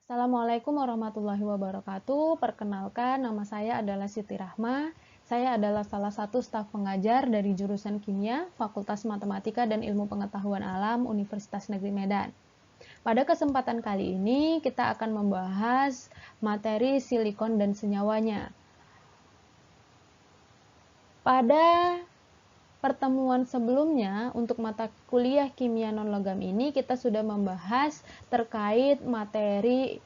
Assalamualaikum warahmatullahi wabarakatuh. Perkenalkan, nama saya adalah Siti Rahma. Saya adalah salah satu staf pengajar dari jurusan Kimia, Fakultas Matematika dan Ilmu Pengetahuan Alam, Universitas Negeri Medan. Pada kesempatan kali ini, kita akan membahas materi silikon dan senyawanya. Pada pertemuan sebelumnya, untuk mata kuliah kimia non-logam ini, kita sudah membahas terkait materi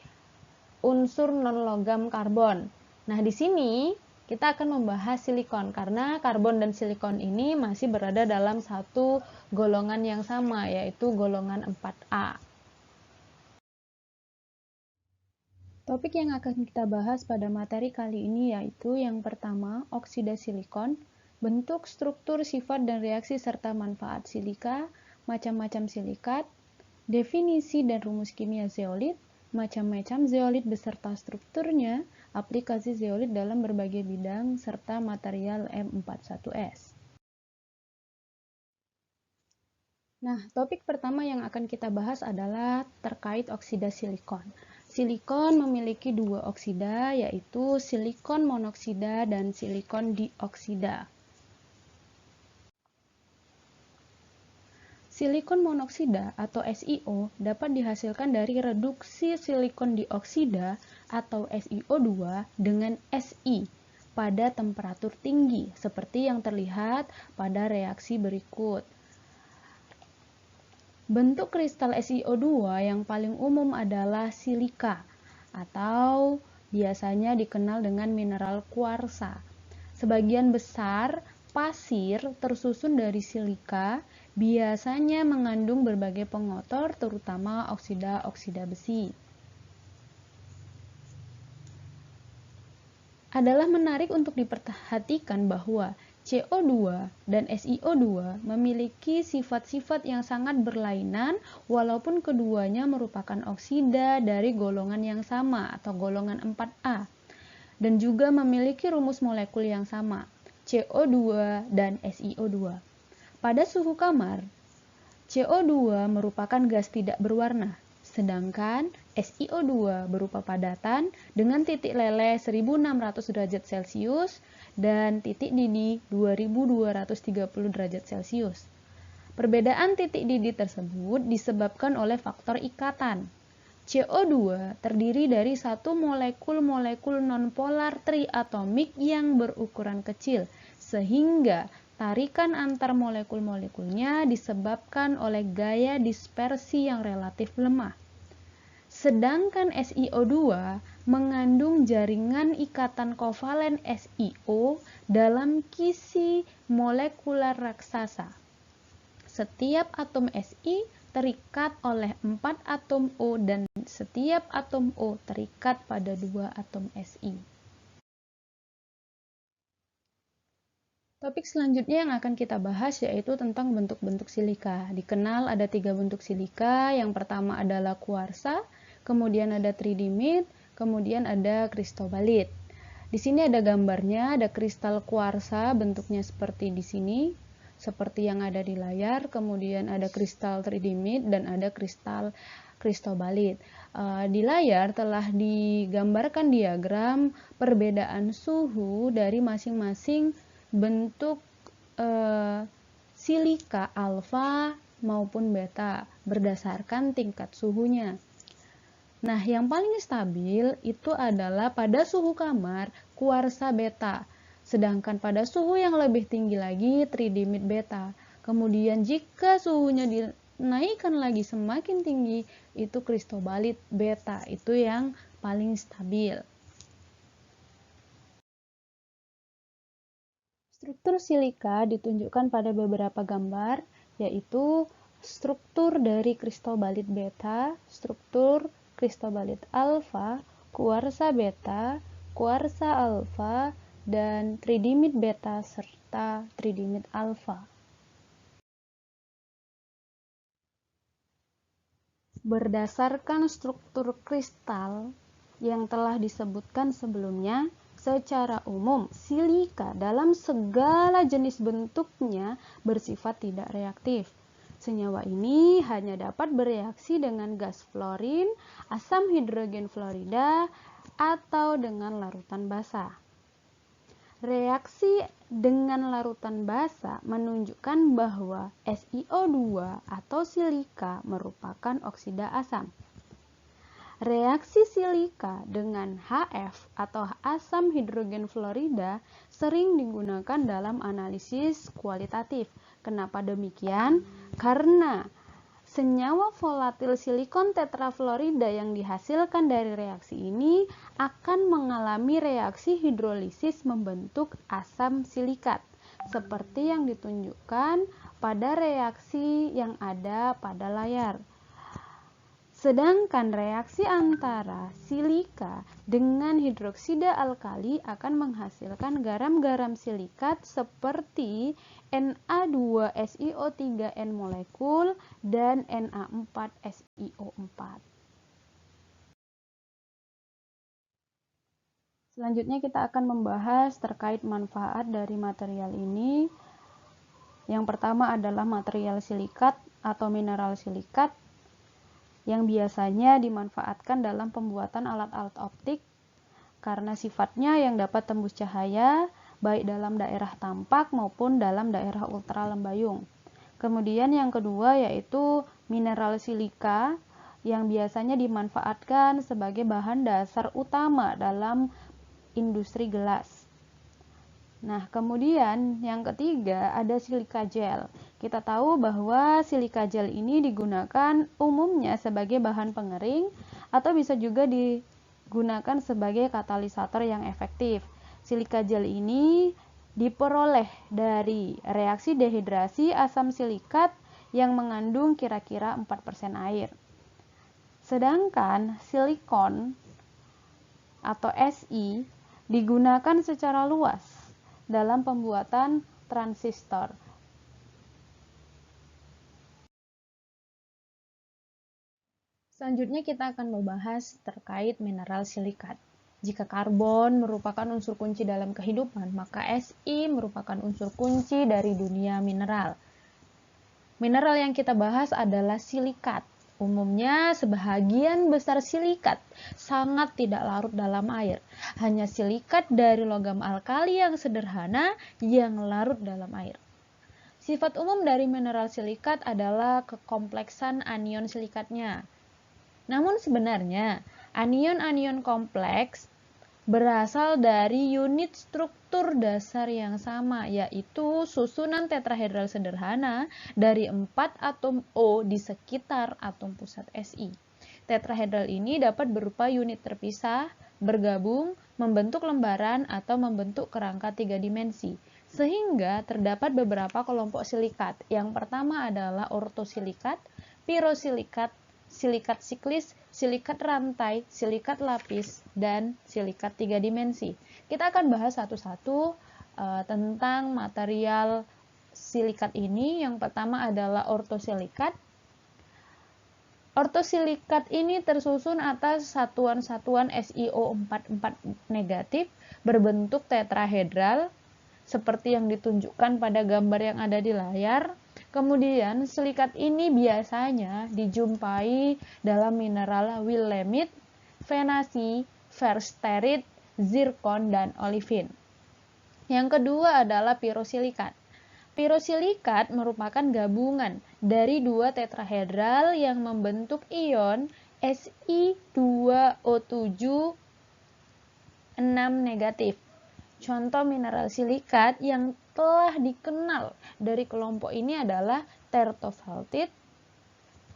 unsur non-logam karbon. Nah, di sini kita akan membahas silikon, karena karbon dan silikon ini masih berada dalam satu golongan yang sama, yaitu golongan 4A. Topik yang akan kita bahas pada materi kali ini yaitu yang pertama, oksida silikon, bentuk, struktur, sifat, dan reaksi serta manfaat silika, macam-macam silikat, definisi dan rumus kimia zeolit, macam-macam zeolit beserta strukturnya, aplikasi zeolit dalam berbagai bidang, serta material M41S. Nah, topik pertama yang akan kita bahas adalah terkait oksida silikon. Silikon memiliki dua oksida, yaitu silikon monoksida dan silikon dioksida. Silikon monoksida atau SiO dapat dihasilkan dari reduksi silikon dioksida atau SiO2 dengan Si pada temperatur tinggi, seperti yang terlihat pada reaksi berikut. Bentuk kristal SiO2 yang paling umum adalah silika atau biasanya dikenal dengan mineral kuarsa. Sebagian besar pasir tersusun dari silika, biasanya mengandung berbagai pengotor, terutama oksida-oksida besi. Adalah menarik untuk diperhatikan bahwa CO2 dan SiO2 memiliki sifat-sifat yang sangat berlainan walaupun keduanya merupakan oksida dari golongan yang sama atau golongan 4A dan juga memiliki rumus molekul yang sama, CO2 dan SiO2. Pada suhu kamar, CO2 merupakan gas tidak berwarna, sedangkan SiO2 berupa padatan dengan titik leleh 1600 derajat Celcius dan titik didih 2230 derajat Celcius. Perbedaan titik didih tersebut disebabkan oleh faktor ikatan. CO2 terdiri dari satu molekul-molekul nonpolar triatomik yang berukuran kecil, sehingga tarikan antar molekul-molekulnya disebabkan oleh gaya dispersi yang relatif lemah. Sedangkan SiO2 mengandung jaringan ikatan kovalen SiO dalam kisi molekular raksasa. Setiap atom Si terikat oleh 4 atom O dan setiap atom O terikat pada 2 atom Si. Topik selanjutnya yang akan kita bahas yaitu tentang bentuk-bentuk silika. Dikenal ada 3 bentuk silika, yang pertama adalah kuarsa, kemudian ada tridimit, kemudian ada kristobalit. Di sini ada gambarnya, ada kristal kuarsa bentuknya seperti di sini, seperti yang ada di layar, kemudian ada kristal tridimit dan ada kristal kristobalit. Di layar telah digambarkan diagram perbedaan suhu dari masing-masing bentuk silika alfa maupun beta berdasarkan tingkat suhunya. Nah, yang paling stabil itu adalah pada suhu kamar kuarsa beta. Sedangkan pada suhu yang lebih tinggi lagi tridimit beta. Kemudian jika suhunya dinaikkan lagi semakin tinggi, itu kristobalit beta, itu yang paling stabil. Struktur silika ditunjukkan pada beberapa gambar, yaitu struktur dari kristobalit beta, struktur kristobalit alfa, kuarsa beta, kuarsa alfa, dan tridimit beta serta tridimit alfa. Berdasarkan struktur kristal yang telah disebutkan sebelumnya, secara umum silika dalam segala jenis bentuknya bersifat tidak reaktif. Senyawa ini hanya dapat bereaksi dengan gas fluorin, asam hidrogen fluorida, atau dengan larutan basa. Reaksi dengan larutan basa menunjukkan bahwa SiO2 atau silika merupakan oksida asam. Reaksi silika dengan HF atau asam hidrogen fluorida sering digunakan dalam analisis kualitatif. Kenapa demikian? Karena senyawa volatil silikon tetrafluorida yang dihasilkan dari reaksi ini akan mengalami reaksi hidrolisis membentuk asam silikat, seperti yang ditunjukkan pada reaksi yang ada pada layar. Sedangkan reaksi antara silika dengan hidroksida alkali akan menghasilkan garam-garam silikat seperti Na2SiO3N molekul dan Na4SiO4. Selanjutnya kita akan membahas terkait manfaat dari material ini. Yang pertama adalah material silikat atau mineral silikat yang biasanya dimanfaatkan dalam pembuatan alat-alat optik karena sifatnya yang dapat tembus cahaya baik dalam daerah tampak maupun dalam daerah ultralembayung. Kemudian yang kedua yaitu mineral silika yang biasanya dimanfaatkan sebagai bahan dasar utama dalam industri gelas. Nah, kemudian yang ketiga ada silika gel. Kita tahu bahwa silika gel ini digunakan umumnya sebagai bahan pengering atau bisa juga digunakan sebagai katalisator yang efektif. Silika gel ini diperoleh dari reaksi dehidrasi asam silikat yang mengandung kira-kira 4% air. Sedangkan silikon atau Si digunakan secara luas dalam pembuatan transistor. Selanjutnya kita akan membahas terkait mineral silikat. Jika karbon merupakan unsur kunci dalam kehidupan, maka Si merupakan unsur kunci dari dunia mineral. Mineral yang kita bahas adalah silikat. Umumnya sebahagian besar silikat sangat tidak larut dalam air. Hanya silikat dari logam alkali yang sederhana yang larut dalam air. Sifat umum dari mineral silikat adalah kekompleksan anion silikatnya. Namun sebenarnya anion-anion kompleks berasal dari unit struktur dasar yang sama, yaitu susunan tetrahedral sederhana dari 4 atom O di sekitar atom pusat Si. Tetrahedral ini dapat berupa unit terpisah, bergabung, membentuk lembaran, atau membentuk kerangka 3 dimensi. Sehingga terdapat beberapa kelompok silikat. Yang pertama adalah ortosilikat, pirosilikat, silikat siklis, silikat rantai, silikat lapis, dan silikat 3 dimensi. Kita akan bahas satu-satu tentang material silikat ini. Yang pertama adalah ortosilikat. Ortosilikat ini tersusun atas satuan-satuan SiO4 negatif berbentuk tetrahedral seperti yang ditunjukkan pada gambar yang ada di layar. Kemudian silikat ini biasanya dijumpai dalam mineral willemite, venasi, versterit, zirkon, dan olivin. Yang kedua adalah pirosilikat. Pirosilikat merupakan gabungan dari dua tetrahedral yang membentuk ion Si2O7 6 negatif. Contoh mineral silikat yang telah dikenal dari kelompok ini adalah tertofaltit,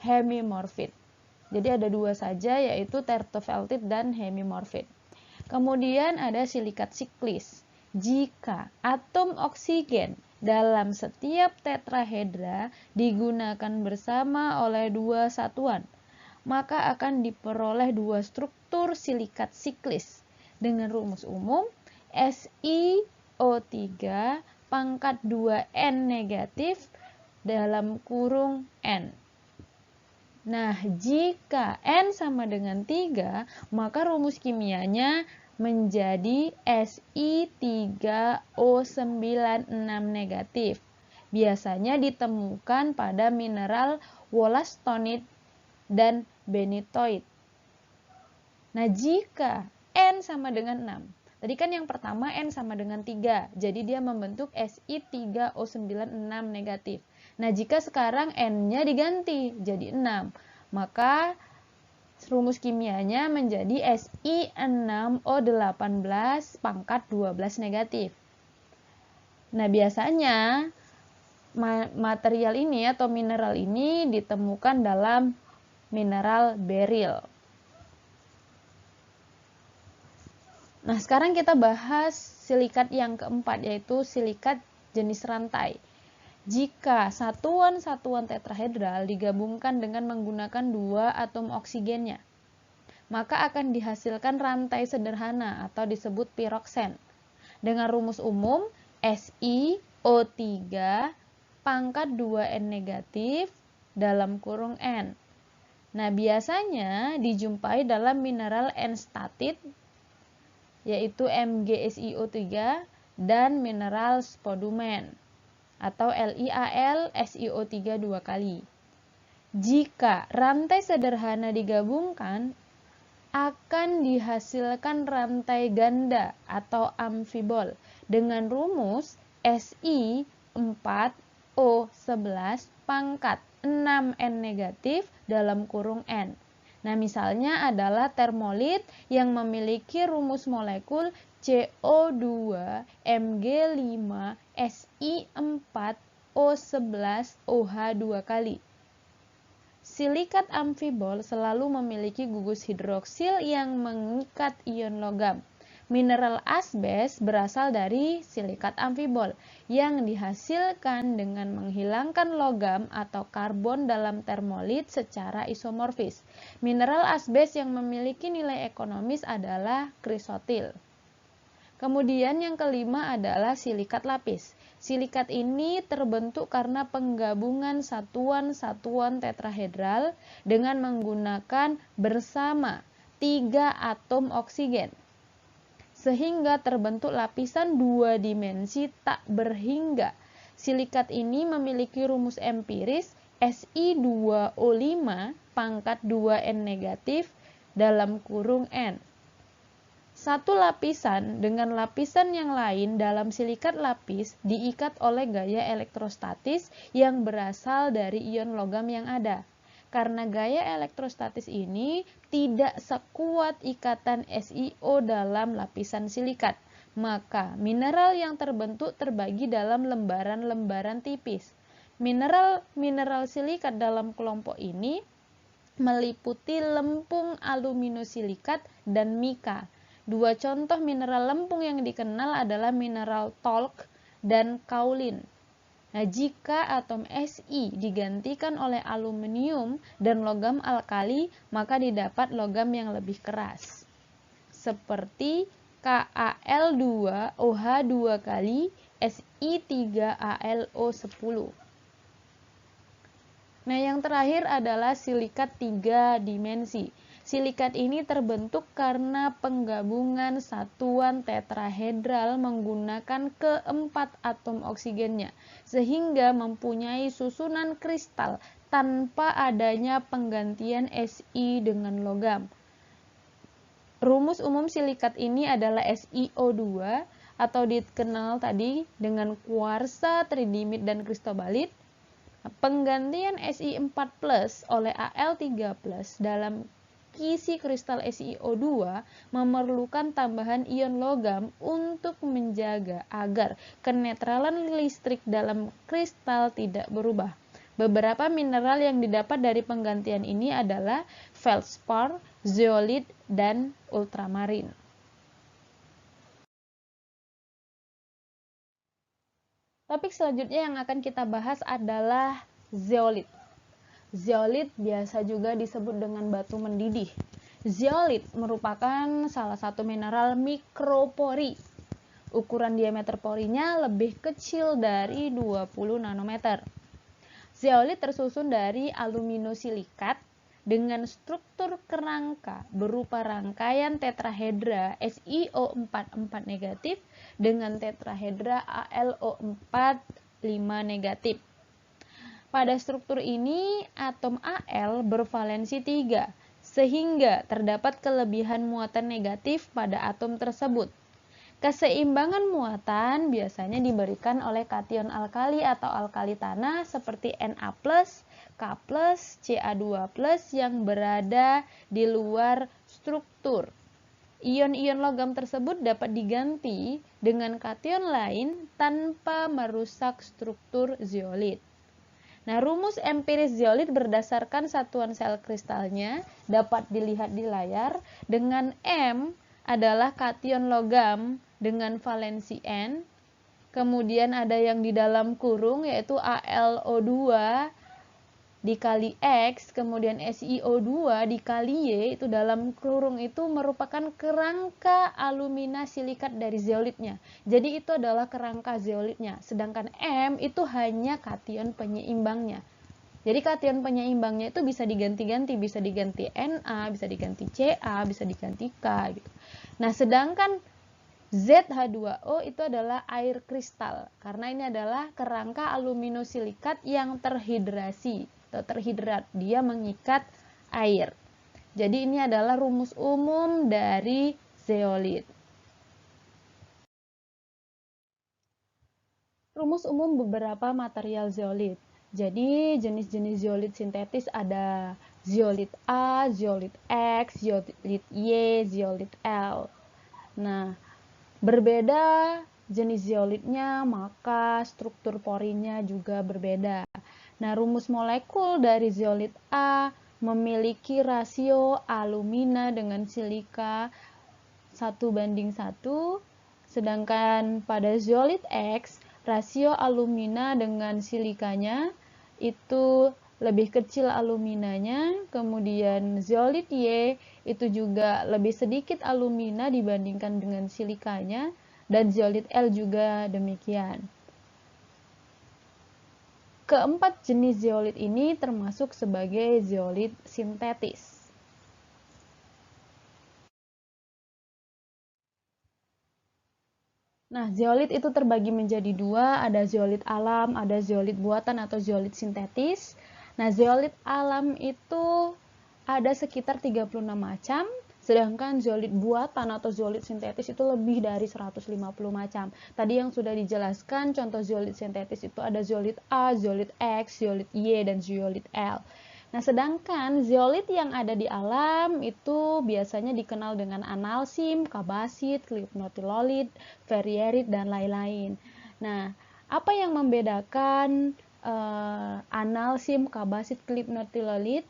hemimorfit. Jadi ada dua saja, yaitu tertofaltit dan hemimorfit. Kemudian ada silikat siklis. Jika atom oksigen dalam setiap tetrahedra digunakan bersama oleh dua satuan, maka akan diperoleh dua struktur silikat siklis dengan rumus umum SiO3 pangkat 2N negatif dalam kurung N. Nah, jika N sama dengan 3, maka rumus kimianya menjadi Si3O96 negatif. Biasanya ditemukan pada mineral wollastonite dan benitoid. Nah, jika N sama dengan 6, tadi kan yang pertama N sama dengan 3, jadi dia membentuk Si3O96 negatif. Nah, jika sekarang N-nya diganti jadi 6, maka rumus kimianya menjadi Si6O18 pangkat 12 negatif. Nah, biasanya material ini atau mineral ini ditemukan dalam mineral beril. Nah, sekarang kita bahas silikat yang keempat, yaitu silikat jenis rantai. Jika satuan-satuan tetrahedral digabungkan dengan menggunakan 2 atom oksigennya, maka akan dihasilkan rantai sederhana atau disebut piroksen. Dengan rumus umum SiO3 pangkat 2N negatif dalam kurung N. Nah, biasanya dijumpai dalam mineral N-statit, yaitu MgSiO3, dan mineral spodumen atau LiAl SiO3 2 kali. Jika rantai sederhana digabungkan, akan dihasilkan rantai ganda atau amfibol dengan rumus Si4O11 pangkat 6N negatif dalam kurung N. Nah, misalnya adalah termolit yang memiliki rumus molekul CO2 Mg5 Si4 O11 OH 2 kali. Silikat amfibol selalu memiliki gugus hidroksil yang mengikat ion logam. Mineral asbes berasal dari silikat amfibol yang dihasilkan dengan menghilangkan logam atau karbon dalam termolit secara isomorfis. Mineral asbes yang memiliki nilai ekonomis adalah krisotil. Kemudian yang kelima adalah silikat lapis. Silikat ini terbentuk karena penggabungan satuan-satuan tetrahedral dengan menggunakan bersama 3 atom oksigen, sehingga terbentuk lapisan 2 dimensi tak berhingga. Silikat ini memiliki rumus empiris Si2O5 pangkat 2N negatif dalam kurung N. Satu lapisan dengan lapisan yang lain dalam silikat lapis diikat oleh gaya elektrostatis yang berasal dari ion logam yang ada. Karena gaya elektrostatis ini tidak sekuat ikatan SiO dalam lapisan silikat, maka mineral yang terbentuk terbagi dalam lembaran-lembaran tipis. Mineral silikat dalam kelompok ini meliputi lempung aluminosilikat dan mika. Dua contoh mineral lempung yang dikenal adalah mineral talc dan kaolin. Nah, jika atom Si digantikan oleh aluminium dan logam alkali, maka didapat logam yang lebih keras, seperti Kal2OH 2 kali Si3AlO10. Nah, yang terakhir adalah silikat 3 dimensi. Silikat ini terbentuk karena penggabungan satuan tetrahedral menggunakan keempat atom oksigennya, sehingga mempunyai susunan kristal tanpa adanya penggantian Si dengan logam. Rumus umum silikat ini adalah SiO2 atau dikenal tadi dengan kuarsa, tridimit, dan kristobalit. Penggantian Si4+ oleh Al3+ dalam kisi kristal SiO2 memerlukan tambahan ion logam untuk menjaga agar kenetralan listrik dalam kristal tidak berubah. Beberapa mineral yang didapat dari penggantian ini adalah feldspar, zeolit, dan ultramarin. Topik selanjutnya yang akan kita bahas adalah zeolit. Zeolit biasa juga disebut dengan batu mendidih. Zeolit merupakan salah satu mineral mikropori. Ukuran diameter porinya lebih kecil dari 20 nanometer. Zeolit tersusun dari aluminosilikat dengan struktur kerangka berupa rangkaian tetrahedra SiO44 negatif dengan tetrahedra AlO4 negatif. Pada struktur ini, atom Al bervalensi 3, sehingga terdapat kelebihan muatan negatif pada atom tersebut. Keseimbangan muatan biasanya diberikan oleh kation alkali atau alkali tanah seperti Na+, K+, Ca2+, yang berada di luar struktur. Ion-ion logam tersebut dapat diganti dengan kation lain tanpa merusak struktur zeolit. Nah, rumus empiris zeolit berdasarkan satuan sel kristalnya dapat dilihat di layar dengan M adalah kation logam dengan valensi N, kemudian ada yang di dalam kurung yaitu AlO2 dikali X, kemudian SiO2 dikali Y, itu dalam kurung itu merupakan kerangka alumina silikat dari zeolitnya. Jadi itu adalah kerangka zeolitnya, sedangkan M itu hanya kation penyeimbangnya. Jadi kation penyeimbangnya itu bisa diganti-ganti, bisa diganti Na, bisa diganti Ca, bisa diganti K gitu. Nah, sedangkan ZH2O itu adalah air kristal, karena ini adalah kerangka aluminosilikat yang terhidrasi atau terhidrat, dia mengikat air. Jadi ini adalah rumus umum dari zeolit. Rumus umum beberapa material zeolit. Jadi jenis-jenis zeolit sintetis ada zeolit A, zeolit X, zeolit Y, zeolit L. Nah, berbeda jenis zeolitnya, maka struktur porinya juga berbeda. Nah, rumus molekul dari zeolit A memiliki rasio alumina dengan silika 1:1, sedangkan pada zeolit X, rasio alumina dengan silikanya itu lebih kecil aluminanya, kemudian zeolit Y itu juga lebih sedikit alumina dibandingkan dengan silikanya, dan zeolit L juga demikian. Keempat jenis zeolit ini termasuk sebagai zeolit sintetis. Nah, zeolit itu terbagi menjadi dua, ada zeolit alam, ada zeolit buatan atau zeolit sintetis. Nah, zeolit alam itu ada sekitar 36 macam, sedangkan zeolit buatan atau zeolit sintetis itu lebih dari 150 macam. Tadi yang sudah dijelaskan, contoh zeolit sintetis itu ada zeolit A, zeolit X, zeolit Y, dan zeolit L. Nah, sedangkan zeolit yang ada di alam itu biasanya dikenal dengan analsim, kabasit, lipnotilolit, ferrierit, dan lain-lain. Nah, apa yang membedakan analsim, kabasit, lipnotilolit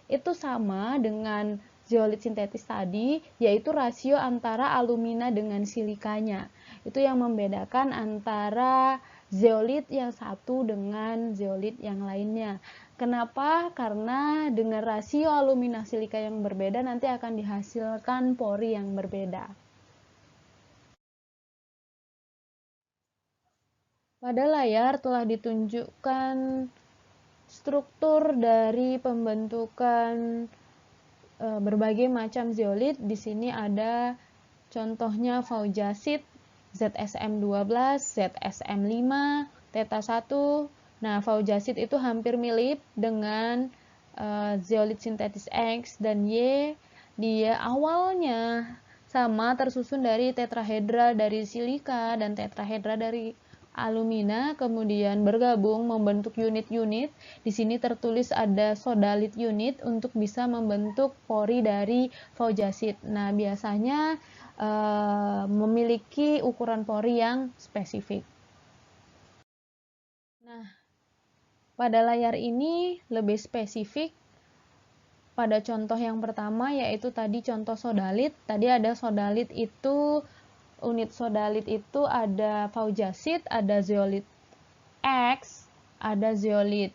itu sama dengan zeolit sintetis tadi, yaitu rasio antara alumina dengan silikanya. Itu yang membedakan antara zeolit yang satu dengan zeolit yang lainnya. Kenapa? Karena dengan rasio alumina silika yang berbeda nanti akan dihasilkan pori yang berbeda. Pada layar telah ditunjukkan struktur dari pembentukan berbagai macam zeolit. Di sini ada contohnya faujasit, ZSM12, ZSM5, Theta1. Nah, faujasit itu hampir mirip dengan zeolit sintetis X dan Y. Dia awalnya sama, tersusun dari tetrahedra dari silika dan tetrahedra dari alumina, kemudian bergabung membentuk unit-unit. Di sini tertulis ada sodalit unit untuk bisa membentuk pori dari faujasit. Nah, biasanya memiliki ukuran pori yang spesifik. Nah, pada layar ini lebih spesifik pada contoh yang pertama, yaitu tadi contoh sodalit. Tadi ada sodalit itu, unit sodalit itu ada faujasit, ada zeolit X, ada zeolit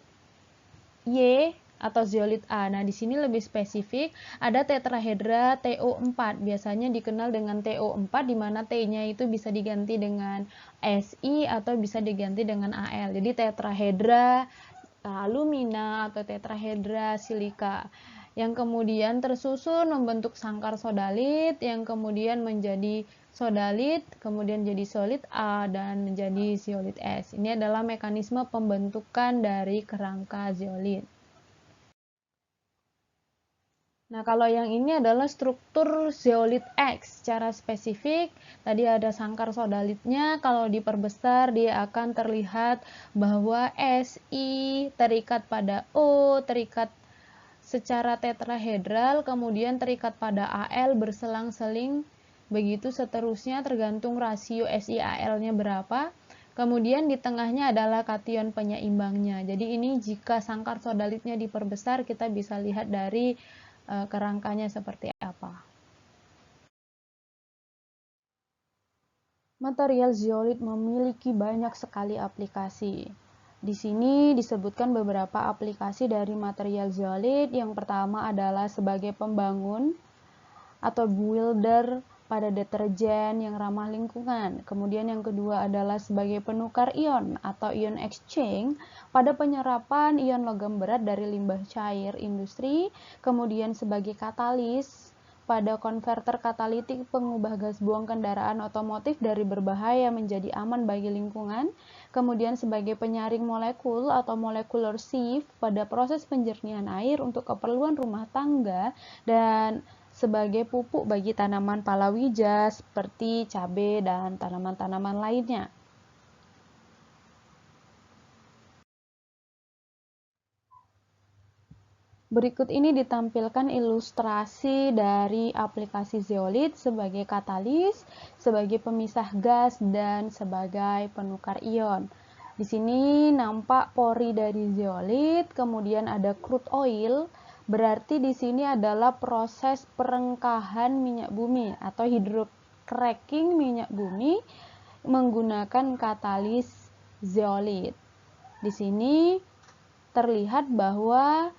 Y, atau zeolit A. Nah, di sini lebih spesifik, ada tetrahedra TO4. Biasanya dikenal dengan TO4, di mana T-nya itu bisa diganti dengan Si atau bisa diganti dengan Al. Jadi tetrahedra alumina atau tetrahedra silika. yang kemudian tersusun membentuk sangkar sodalit, yang kemudian menjadi sodalit, kemudian jadi solid A, dan menjadi zeolit S. Ini adalah mekanisme pembentukan dari kerangka zeolit. Nah, kalau yang ini adalah struktur zeolit X. Secara spesifik, tadi ada sangkar sodalitnya. Kalau diperbesar, dia akan terlihat bahwa Si terikat pada O, terikat secara tetrahedral, kemudian terikat pada Al berselang-seling. Begitu seterusnya tergantung rasio SiAl-nya berapa. Kemudian di tengahnya adalah kation penyeimbangnya. Jadi ini jika sangkar sodalitnya diperbesar, kita bisa lihat dari kerangkanya seperti apa. Material zeolit memiliki banyak sekali aplikasi. Di sini disebutkan beberapa aplikasi dari material zeolit. Yang pertama adalah sebagai pembangun atau builder pada deterjen yang ramah lingkungan. Kemudian yang kedua adalah sebagai penukar ion atau ion exchange pada penyerapan ion logam berat dari limbah cair industri. Kemudian sebagai katalis pada konverter katalitik pengubah gas buang kendaraan otomotif dari berbahaya menjadi aman bagi lingkungan. Kemudian sebagai penyaring molekul atau molecular sieve pada proses penjernihan air untuk keperluan rumah tangga, dan sebagai pupuk bagi tanaman palawija seperti cabai dan tanaman-tanaman lainnya. Berikut ini ditampilkan ilustrasi dari aplikasi zeolit sebagai katalis, sebagai pemisah gas, dan sebagai penukar ion. Di sini nampak pori dari zeolit, kemudian ada crude oil. Berarti di sini adalah proses perengkahan minyak bumi atau hydrocracking minyak bumi menggunakan katalis zeolit. Di sini terlihat bahwa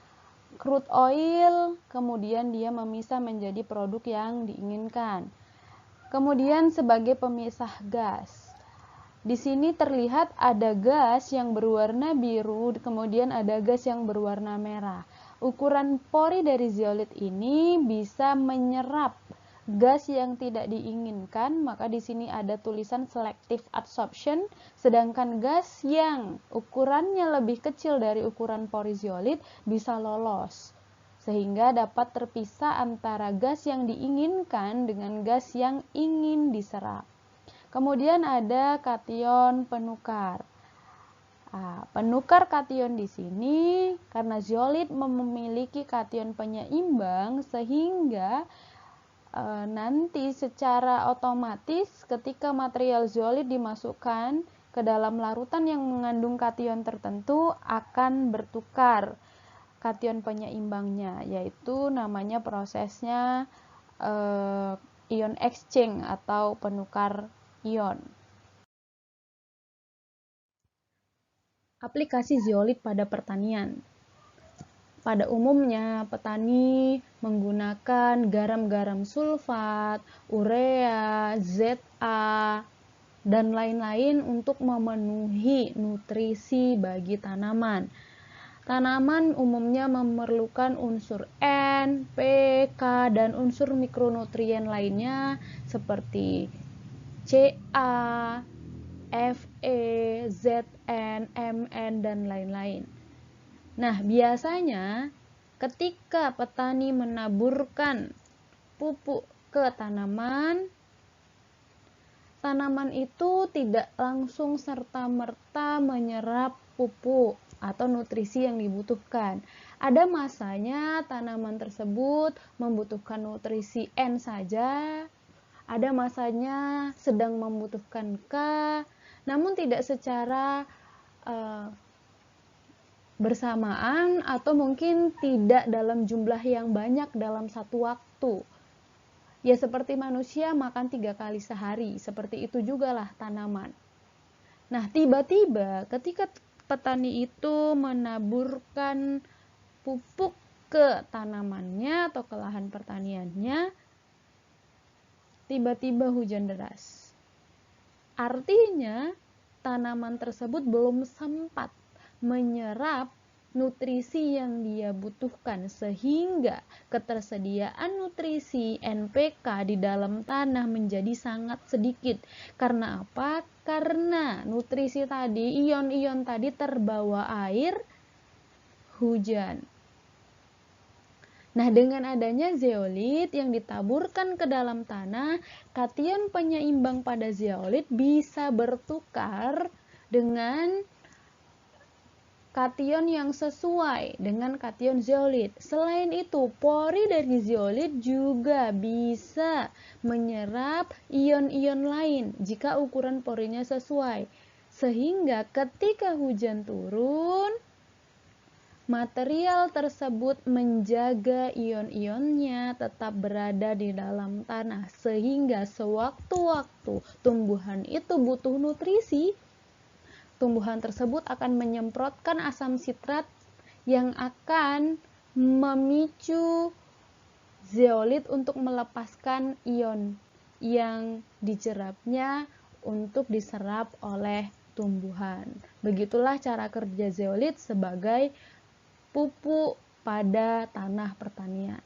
crude oil kemudian dia memisah menjadi produk yang diinginkan. Kemudian sebagai pemisah gas. Di sini terlihat ada gas yang berwarna biru, kemudian ada gas yang berwarna merah. Ukuran pori dari zeolit ini bisa menyerap gas yang tidak diinginkan, maka di sini ada tulisan selective absorption, sedangkan gas yang ukurannya lebih kecil dari ukuran pori zeolit bisa lolos, sehingga dapat terpisah antara gas yang diinginkan dengan gas yang ingin diserap. Kemudian ada kation penukar. Penukar kation di sini karena zeolit memiliki kation penyeimbang sehingga nanti secara otomatis ketika material zeolit dimasukkan ke dalam larutan yang mengandung kation tertentu akan bertukar kation penyeimbangnya, yaitu namanya prosesnya ion exchange atau penukar ion. Aplikasi zeolit pada pertanian. Pada umumnya, petani menggunakan garam-garam sulfat, urea, Za, dan lain-lain untuk memenuhi nutrisi bagi tanaman. Tanaman umumnya memerlukan unsur N, P, K, dan unsur mikronutrien lainnya seperti Ca, Fe, Zn, Mn, dan lain-lain. Nah, biasanya ketika petani menaburkan pupuk ke tanaman, tanaman itu tidak langsung serta-merta menyerap pupuk atau nutrisi yang dibutuhkan. Ada masanya tanaman tersebut membutuhkan nutrisi N saja, ada masanya sedang membutuhkan K, namun tidak secara bersamaan atau mungkin tidak dalam jumlah yang banyak dalam satu waktu. Ya seperti manusia makan 3 kali sehari, seperti itu juga lah tanaman. Nah, tiba-tiba ketika petani itu menaburkan pupuk ke tanamannya atau ke lahan pertaniannya, tiba-tiba hujan deras. Artinya, tanaman tersebut belum sempat menyerap nutrisi yang dia butuhkan, sehingga ketersediaan nutrisi NPK di dalam tanah menjadi sangat sedikit. Karena apa? Karena nutrisi tadi, ion-ion tadi terbawa air hujan. Nah, dengan adanya zeolit yang ditaburkan ke dalam tanah, kation penyeimbang pada zeolit bisa bertukar dengan kation yang sesuai dengan kation zeolit. Selain itu, pori dari zeolit juga bisa menyerap ion-ion lain jika ukuran porinya sesuai. Sehingga ketika hujan turun, material tersebut menjaga ion-ionnya tetap berada di dalam tanah, sehingga sewaktu-waktu tumbuhan itu butuh nutrisi, tumbuhan tersebut akan menyemprotkan asam sitrat yang akan memicu zeolit untuk melepaskan ion yang dijerapnya untuk diserap oleh tumbuhan. Begitulah cara kerja zeolit sebagai pupuk pada tanah pertanian.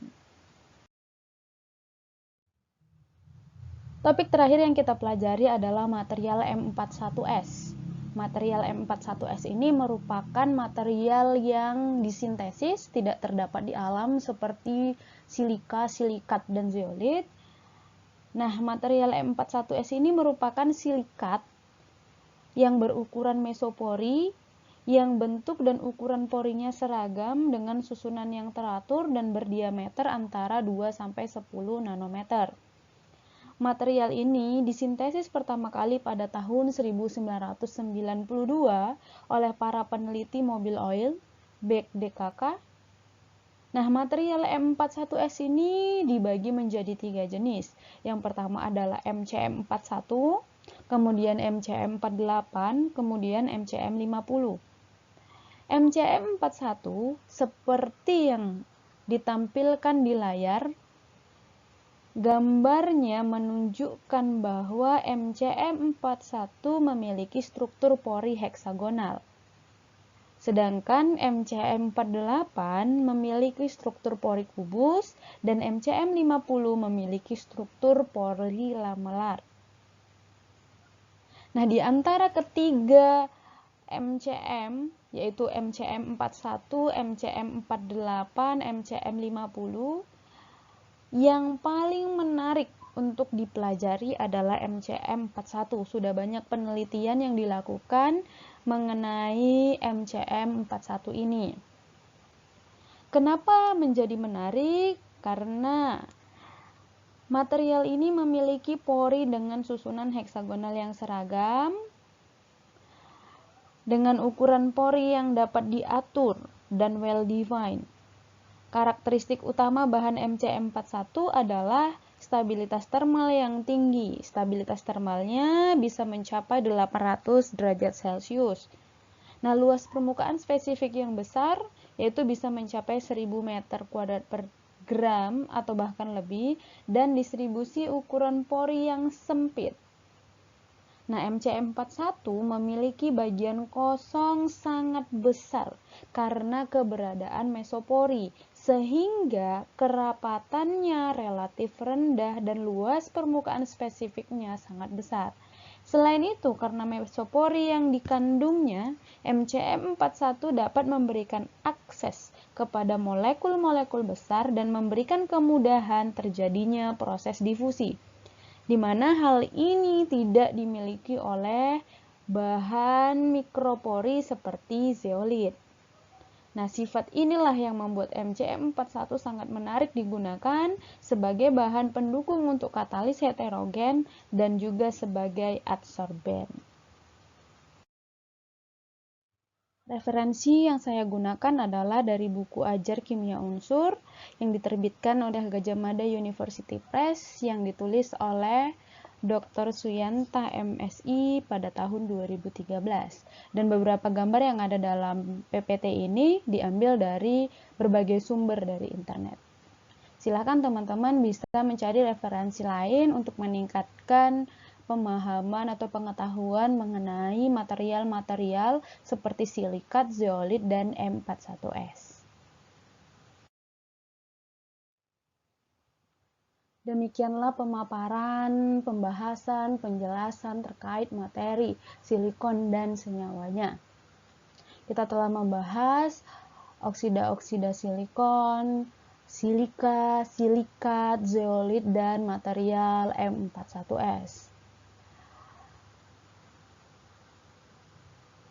Topik terakhir yang kita pelajari adalah material M41S. Material M41S ini merupakan material yang disintesis, tidak terdapat di alam seperti silika, silikat, dan zeolit. Nah, material M41S ini merupakan silikat yang berukuran mesopori, yang bentuk dan ukuran porinya seragam dengan susunan yang teratur dan berdiameter antara 2-10 nanometer. Material ini disintesis pertama kali pada tahun 1992 oleh para peneliti mobil oil, Beck DKK. Nah, material M41S ini dibagi menjadi 3 jenis. Yang pertama adalah MCM41, kemudian MCM48, kemudian MCM50. MCM41 seperti yang ditampilkan di layar, gambarnya menunjukkan bahwa MCM41 memiliki struktur pori heksagonal. Sedangkan MCM48 memiliki struktur pori kubus dan MCM50 memiliki struktur pori lamelar. Nah, di antara ketiga MCM, yaitu MCM41, MCM48, MCM50, yang paling menarik untuk dipelajari adalah MCM41. Sudah banyak penelitian yang dilakukan mengenai MCM41 ini. Kenapa menjadi menarik? Karena material ini memiliki pori dengan susunan heksagonal yang seragam, dengan ukuran pori yang dapat diatur dan well-defined. Karakteristik utama bahan MCM41 adalah stabilitas termal yang tinggi. Stabilitas termalnya bisa mencapai 800 derajat Celcius. Nah, luas permukaan spesifik yang besar yaitu bisa mencapai 1000 meter kuadrat per gram atau bahkan lebih, dan distribusi ukuran pori yang sempit. Nah, MCM41 memiliki bagian kosong sangat besar karena keberadaan mesopori, sehingga kerapatannya relatif rendah dan luas permukaan spesifiknya sangat besar. Selain itu, karena mesopori yang dikandungnya, MCM41 dapat memberikan akses kepada molekul-molekul besar dan memberikan kemudahan terjadinya proses difusi, di mana hal ini tidak dimiliki oleh bahan mikropori seperti zeolit. Nah, sifat inilah yang membuat MCM41 sangat menarik digunakan sebagai bahan pendukung untuk katalis heterogen dan juga sebagai adsorben. Referensi yang saya gunakan adalah dari buku Ajar Kimia Unsur yang diterbitkan oleh Gadjah Mada University Press yang ditulis oleh Dr. Suyanta MSI pada tahun 2013. Dan beberapa gambar yang ada dalam PPT ini diambil dari berbagai sumber dari internet. Silakan teman-teman bisa mencari referensi lain untuk meningkatkan pemahaman atau pengetahuan mengenai material-material seperti silikat, zeolit, dan M41S. Demikianlah pemaparan, pembahasan, penjelasan terkait materi silikon dan senyawanya. Kita telah membahas oksida-oksida silikon, silika, silikat, zeolit, dan material M41S.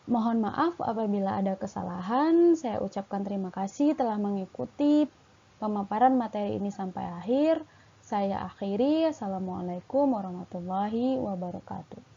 Mohon maaf apabila ada kesalahan. Saya ucapkan terima kasih telah mengikuti pemaparan materi ini sampai akhir. Saya akhiri. Assalamualaikum warahmatullahi wabarakatuh.